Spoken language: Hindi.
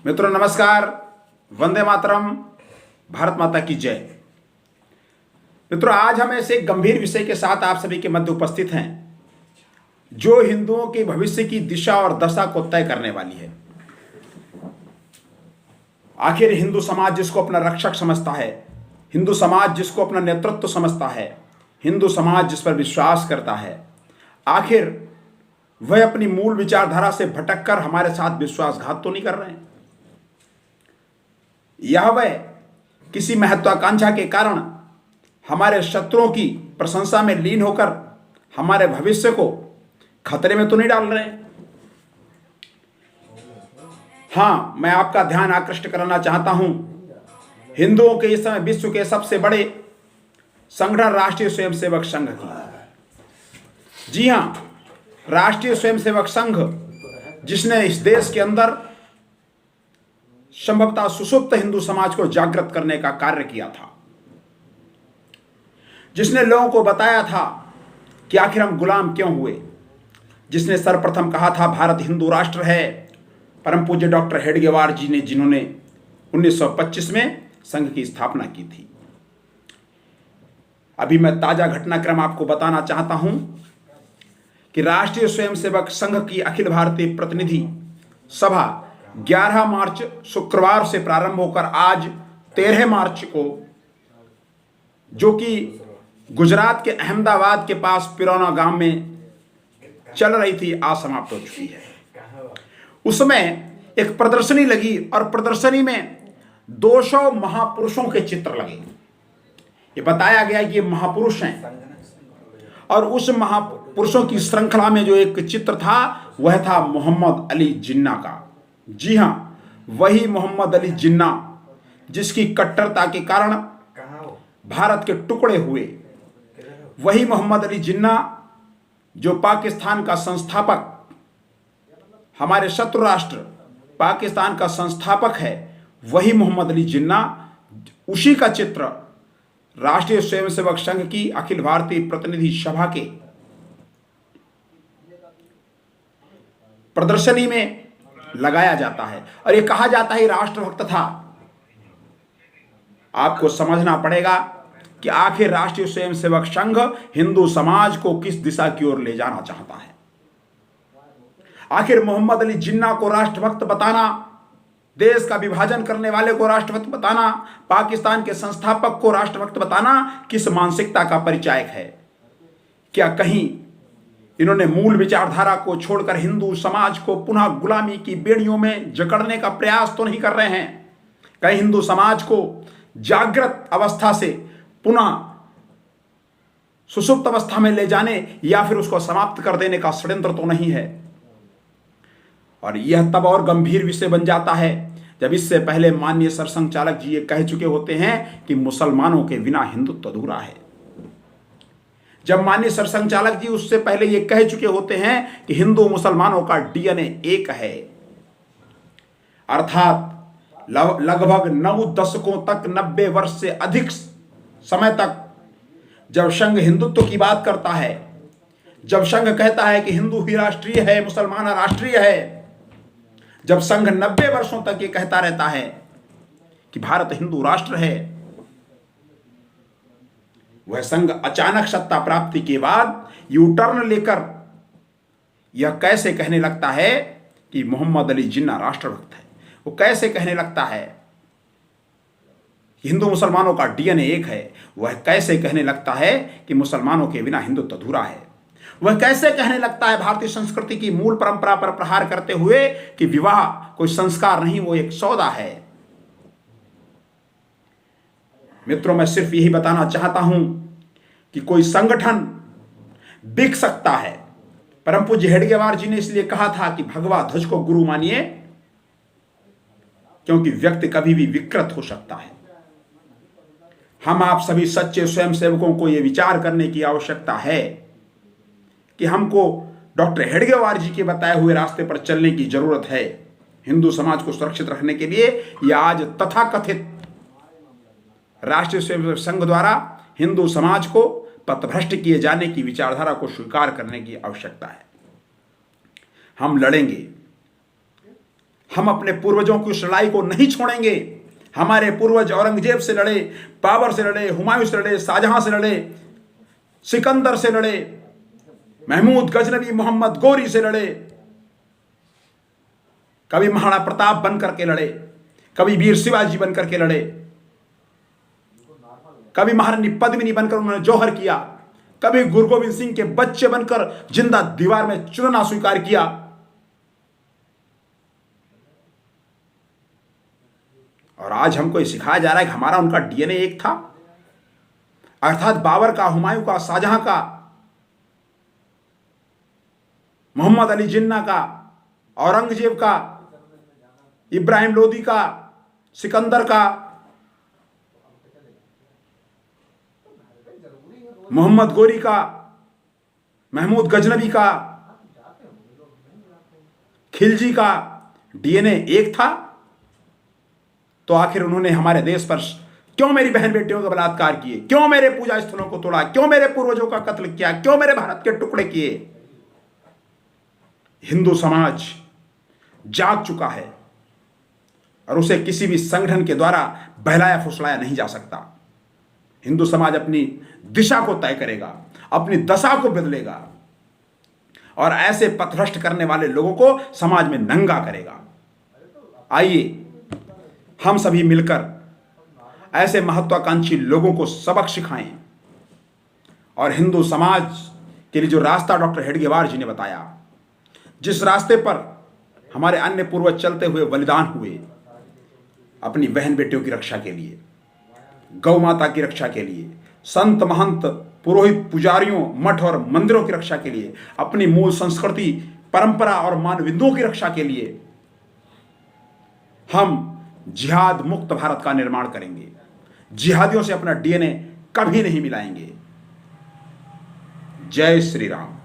मित्रों नमस्कार, वंदे मातरम, भारत माता की जय। मित्रों आज हम ऐसे एक गंभीर विषय के साथ आप सभी के मध्य उपस्थित हैं जो हिंदुओं के भविष्य की दिशा और दशा को तय करने वाली है। आखिर हिंदू समाज जिसको अपना रक्षक समझता है, हिंदू समाज जिसको अपना नेतृत्व समझता है, हिंदू समाज जिस पर विश्वास करता है, आखिर वह अपनी मूल विचारधारा से भटककर हमारे साथ विश्वासघात तो नहीं कर रहे हैं? यह वह किसी महत्वाकांक्षा के कारण हमारे शत्रुओं की प्रशंसा में लीन होकर हमारे भविष्य को खतरे में तो नहीं डाल रहे हैं? हाँ, मैं आपका ध्यान आकृष्ट कराना चाहता हूं हिंदुओं के इस समय विश्व के सबसे बड़े संगठन राष्ट्रीय स्वयंसेवक संघ की। जी हां, राष्ट्रीय स्वयंसेवक संघ जिसने इस देश के अंदर संभवतः सुसुप्त हिंदू समाज को जागृत करने का कार्य किया था, जिसने लोगों को बताया था कि आखिर हम गुलाम क्यों हुए, जिसने सर्वप्रथम कहा था भारत हिंदू राष्ट्र है, परम पूज्य डॉक्टर हेडगेवार जी ने, जिन्होंने 1925 में संघ की स्थापना की थी। अभी मैं ताजा घटनाक्रम आपको बताना चाहता हूं कि राष्ट्रीय स्वयंसेवक संघ की अखिल भारतीय प्रतिनिधि सभा 11 मार्च शुक्रवार से प्रारंभ होकर आज 13 मार्च को, जो कि गुजरात के अहमदाबाद के पास पिरौना गांव में चल रही थी, आज समाप्त हो चुकी है। उसमें एक प्रदर्शनी लगी और प्रदर्शनी में 200 महापुरुषों के चित्र लगे। ये बताया गया कि ये महापुरुष हैं और उस महापुरुषों की श्रृंखला में जो एक चित्र था वह था मोहम्मद अली जिन्ना का। जी हां, वही मोहम्मद अली जिन्ना जिसकी कट्टरता के कारण भारत के टुकड़े हुए, वही मोहम्मद अली जिन्ना जो पाकिस्तान का संस्थापक, हमारे शत्रु राष्ट्र पाकिस्तान का संस्थापक है, वही मोहम्मद अली जिन्ना, उसी का चित्र राष्ट्रीय स्वयंसेवक संघ की अखिल भारतीय प्रतिनिधि सभा के प्रदर्शनी में लगाया जाता है और यह कहा जाता है राष्ट्रभक्त था। आपको समझना पड़ेगा कि आखिर राष्ट्रीय स्वयंसेवक संघ हिंदू समाज को किस दिशा की ओर ले जाना चाहता है। आखिर मोहम्मद अली जिन्ना को राष्ट्रभक्त बताना, देश का विभाजन करने वाले को राष्ट्रभक्त बताना, पाकिस्तान के संस्थापक को राष्ट्रभक्त बताना किस मानसिकता का परिचायक है? क्या कहीं इन्होंने मूल विचारधारा को छोड़कर हिंदू समाज को पुनः गुलामी की बेड़ियों में जकड़ने का प्रयास तो नहीं कर रहे हैं? कहीं हिंदू समाज को जागृत अवस्था से पुनः सुसुप्त अवस्था में ले जाने या फिर उसको समाप्त कर देने का षड्यंत्र तो नहीं है? और यह तब और गंभीर विषय बन जाता है जब इससे पहले माननीय सरसंघ चालक जी ये कह चुके होते हैं कि मुसलमानों के बिना हिंदुत्व अधूरा है। जब माननीय सरसंघ चालक जी उससे पहले ये कह चुके होते हैं कि हिंदू मुसलमानों का डीएनए एक है, अर्थात लगभग 9 दशकों तक, 90 वर्ष से अधिक समय तक जब संघ हिंदुत्व की बात करता है, जब संघ कहता है कि हिंदू ही राष्ट्रीय है, मुसलमान राष्ट्रीय है, जब संघ 90 वर्षों तक ये कहता रहता है कि भारत हिंदू राष्ट्र है, वह संघ अचानक सत्ता प्राप्ति के बाद यू टर्न लेकर यह कैसे कहने लगता है कि मोहम्मद अली जिन्ना राष्ट्रभक्त है? वो कैसे कहने लगता है कि हिंदू मुसलमानों का डीएनए एक है? वह कैसे कहने लगता है कि मुसलमानों के बिना हिंदुत्व अधूरा है? वह कैसे कहने लगता है भारतीय संस्कृति की मूल परंपरा पर प्रहार करते हुए कि विवाह कोई संस्कार नहीं, वो एक सौदा है? मित्रों, मैं सिर्फ यही बताना चाहता हूं कि कोई संगठन बिक सकता है। परम पूज्य हेडगेवार जी ने इसलिए कहा था कि भगवा ध्वज को गुरु मानिए, क्योंकि व्यक्ति कभी भी विकृत हो सकता है। हम आप सभी सच्चे स्वयंसेवकों को यह विचार करने की आवश्यकता है कि हमको डॉक्टर हेडगेवार जी के बताए हुए रास्ते पर चलने की जरूरत है। हिंदू समाज को सुरक्षित रखने के लिए यह आज तथाकथित राष्ट्रीय स्वयंसेवक संघ द्वारा हिंदू समाज को पथभ्रष्ट किए जाने की विचारधारा को स्वीकार करने की आवश्यकता है। हम लड़ेंगे, हम अपने पूर्वजों की उस लड़ाई को नहीं छोड़ेंगे। हमारे पूर्वज औरंगजेब से लड़े, बाबर से लड़े, हुमायूं से लड़े, शाहजहां से लड़े, सिकंदर से लड़े, महमूद गजनवी, मोहम्मद गोरी से लड़े, कभी महाराणा प्रताप बन करके लड़े, कभी वीर शिवाजी बन करके लड़े, कभी महारानी पद्मिनी बनकर उन्होंने जौहर किया, कभी गुरु गोविंद सिंह के बच्चे बनकर जिंदा दीवार में चुनना स्वीकार किया। और आज हमको ये सिखाया जा रहा है कि हमारा उनका डीएनए एक था, अर्थात बाबर का, हुमायूं का, शाहजहां का, मोहम्मद अली जिन्ना का, औरंगजेब का, इब्राहिम लोदी का, सिकंदर का, मोहम्मद गोरी का, महमूद गजनवी का, खिलजी का डीएनए एक था। तो आखिर उन्होंने हमारे देश पर क्यों मेरी बहन बेटियों का बलात्कार किए, क्यों मेरे पूजा स्थलों को तोड़ा, क्यों मेरे पूर्वजों का कत्ल किया, क्यों मेरे भारत के टुकड़े किए? हिंदू समाज जाग चुका है और उसे किसी भी संगठन के द्वारा बहलाया फुसलाया नहीं जा सकता। हिंदू समाज अपनी दिशा को तय करेगा, अपनी दशा को बदलेगा और ऐसे पथभ्रष्ट करने वाले लोगों को समाज में नंगा करेगा। आइए हम सभी मिलकर ऐसे महत्वाकांक्षी लोगों को सबक सिखाएं और हिंदू समाज के लिए जो रास्ता डॉक्टर हेडगेवार जी ने बताया, जिस रास्ते पर हमारे अन्य पूर्वज चलते हुए बलिदान हुए, अपनी बहन बेटियों की रक्षा के लिए, गौ माता की रक्षा के लिए, संत महंत पुरोहित पुजारियों मठ और मंदिरों की रक्षा के लिए, अपनी मूल संस्कृति परंपरा और मानविंदुओं की रक्षा के लिए हम जिहाद मुक्त भारत का निर्माण करेंगे। जिहादियों से अपना डीएनए कभी नहीं मिलाएंगे। जय श्री राम।